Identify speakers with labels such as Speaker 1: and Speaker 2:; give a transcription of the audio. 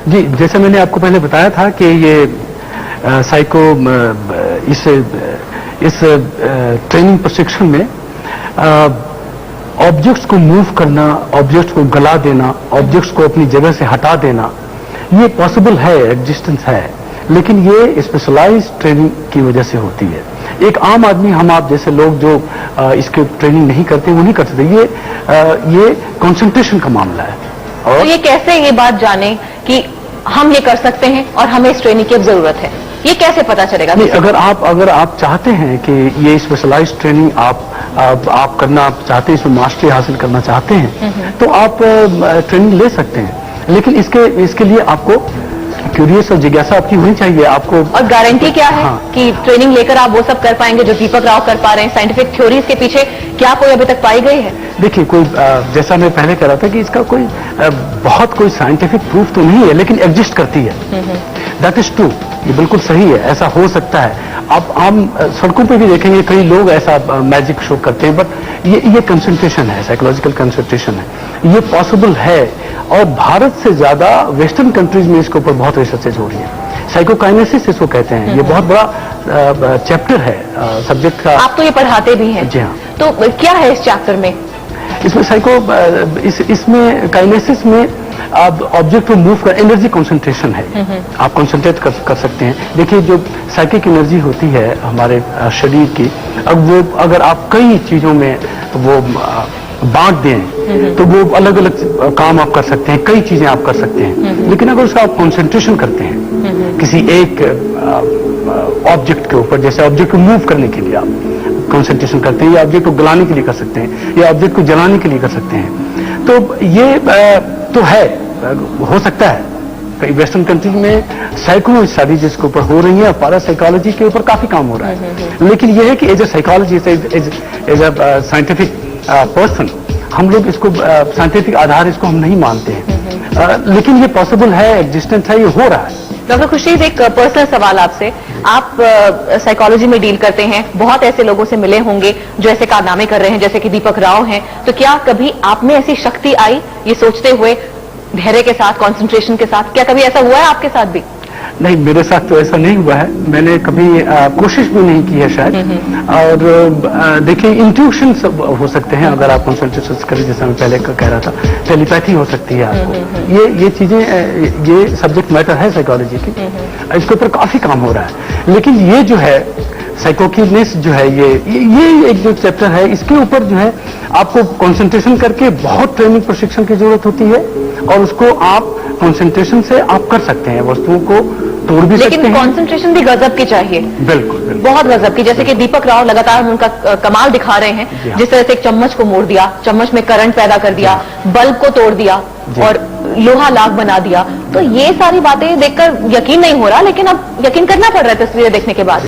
Speaker 1: जी, जैसे मैंने आपको पहले बताया था कि ये साइको इस ट्रेनिंग प्रशिक्षण में ऑब्जेक्ट्स को मूव करना, ऑब्जेक्ट्स को गला देना, ऑब्जेक्ट्स को अपनी जगह से हटा देना, ये पॉसिबल है, एग्जिस्टेंस है, लेकिन ये स्पेशलाइज्ड ट्रेनिंग की वजह से होती है। एक आम आदमी, हम आप जैसे लोग जो इसके ट्रेनिंग नहीं करते, वो नहीं कर सकते। ये कंसंट्रेशन का मामला है।
Speaker 2: और तो ये कैसे ये बात जाने कि हम ये कर सकते हैं और हमें इस ट्रेनिंग की अब जरूरत है, ये कैसे पता चलेगा?
Speaker 1: नहीं, अगर आप चाहते हैं कि ये स्पेशलाइज्ड ट्रेनिंग आप करना चाहते हैं, इसमें मास्टरी हासिल करना चाहते हैं, तो आप ट्रेनिंग ले सकते हैं, लेकिन इसके लिए आपको क्यूरियस और जिज्ञासा आपकी होनी चाहिए। आपको
Speaker 2: और गारंटी क्या है कि ट्रेनिंग लेकर आप वो सब कर पाएंगे जो दीपक राव कर पा रहे हैं? साइंटिफिक थ्योरीज के पीछे क्या कोई अभी तक पाई गई है?
Speaker 1: देखिए, कोई जैसा मैं पहले कह रहा था कि इसका कोई बहुत कोई साइंटिफिक प्रूफ तो नहीं है, लेकिन एग्जिस्ट करती है। दैट इज ट्रू, ये बिल्कुल सही है, ऐसा हो सकता है। आप आम सड़कों पे भी देखेंगे कई लोग ऐसा मैजिक शो करते हैं, बट ये कंसंट्रेशन है, साइकोलॉजिकल कंसंट्रेशन है, ये पॉसिबल है। और भारत से ज्यादा वेस्टर्न कंट्रीज में इसके ऊपर बहुत रिसर्चेज हो रही है। साइकोकाइनेसिस इसको कहते हैं, ये बहुत बड़ा चैप्टर है सब्जेक्ट का।
Speaker 2: आप तो ये पढ़ाते भी हैं?
Speaker 1: जी हाँ।
Speaker 2: तो क्या है इस चैप्टर में?
Speaker 1: इसमें इसमें काइनेसिस में आप ऑब्जेक्ट को मूव कर, एनर्जी कंसंट्रेशन है, आप कंसंट्रेट कर सकते हैं। देखिए, जो साइकिक एनर्जी होती है हमारे शरीर की, अब वो अगर आप कई चीजों में वो बांट दें तो वो अलग अलग काम आप कर सकते हैं, कई चीजें आप कर सकते हैं। लेकिन अगर उसका आप कंसंट्रेशन करते हैं किसी एक ऑब्जेक्ट के ऊपर, जैसे ऑब्जेक्ट को मूव करने के लिए आप कंसंट्रेशन करते हैं, या ऑब्जेक्ट को गलाने के लिए कर सकते हैं, या ऑब्जेक्ट को जलाने के लिए कर सकते हैं, तो ये तो है, हो सकता है। कई वेस्टर्न कंट्रीज में सैकड़ों स्टडीज जिसके ऊपर हो रही है, पैरा साइकोलॉजी के ऊपर काफी काम हो रहा है। लेकिन ये है कि as a psychologist, as a scientific person, हम लोग इसको साइंटिफिक आधार इसको हम नहीं मानते हैं, लेकिन ये पॉसिबल है, एग्जिस्टेंस है, ये हो रहा है।
Speaker 2: डॉक्टर खुर्शीद, एक पर्सनल सवाल आपसे। आप साइकोलॉजी में डील करते हैं, बहुत ऐसे लोगों से मिले होंगे जो ऐसे कारनामे कर रहे हैं, जैसे कि दीपक राव हैं, तो क्या कभी आप में ऐसी शक्ति आई, ये सोचते हुए, धैर्य के साथ, कंसंट्रेशन के साथ? क्या कभी ऐसा हुआ है आपके साथ भी?
Speaker 1: नहीं, मेरे साथ तो ऐसा नहीं हुआ है, मैंने कभी कोशिश भी नहीं की है शायद। और देखिए, इंट्यूशन हो सकते हैं अगर आप कंसंट्रेशन करें, जैसा मैं पहले कह रहा था, टेलीपैथी हो सकती है आपको। ये चीजें, ये सब्जेक्ट मैटर है साइकोलॉजी की, इसके ऊपर काफी काम हो रहा है। लेकिन ये जो है साइकोकिनेस जो है, ये एक जो चैप्टर है, इसके ऊपर जो है आपको कंसंट्रेशन करके बहुत ट्रेनिंग प्रशिक्षण की जरूरत होती है, और उसको आप कंसंट्रेशन से आप कर सकते हैं, वस्तुओं को तोड़ भी सकते हैं।
Speaker 2: लेकिन कंसंट्रेशन भी गजब की चाहिए।
Speaker 1: बिल्कुल,
Speaker 2: बहुत गजब की। जैसे कि दीपक राव लगातार उनका कमाल दिखा रहे हैं, जिस तरह से एक चम्मच को मोड़ दिया, चम्मच में करंट पैदा कर दिया, बल्ब को तोड़ दिया और लोहा लाख बना दिया। तो ये सारी बातें देखकर यकीन नहीं हो रहा, लेकिन अब यकीन करना पड़ रहा है तस्वीरें देखने के बाद।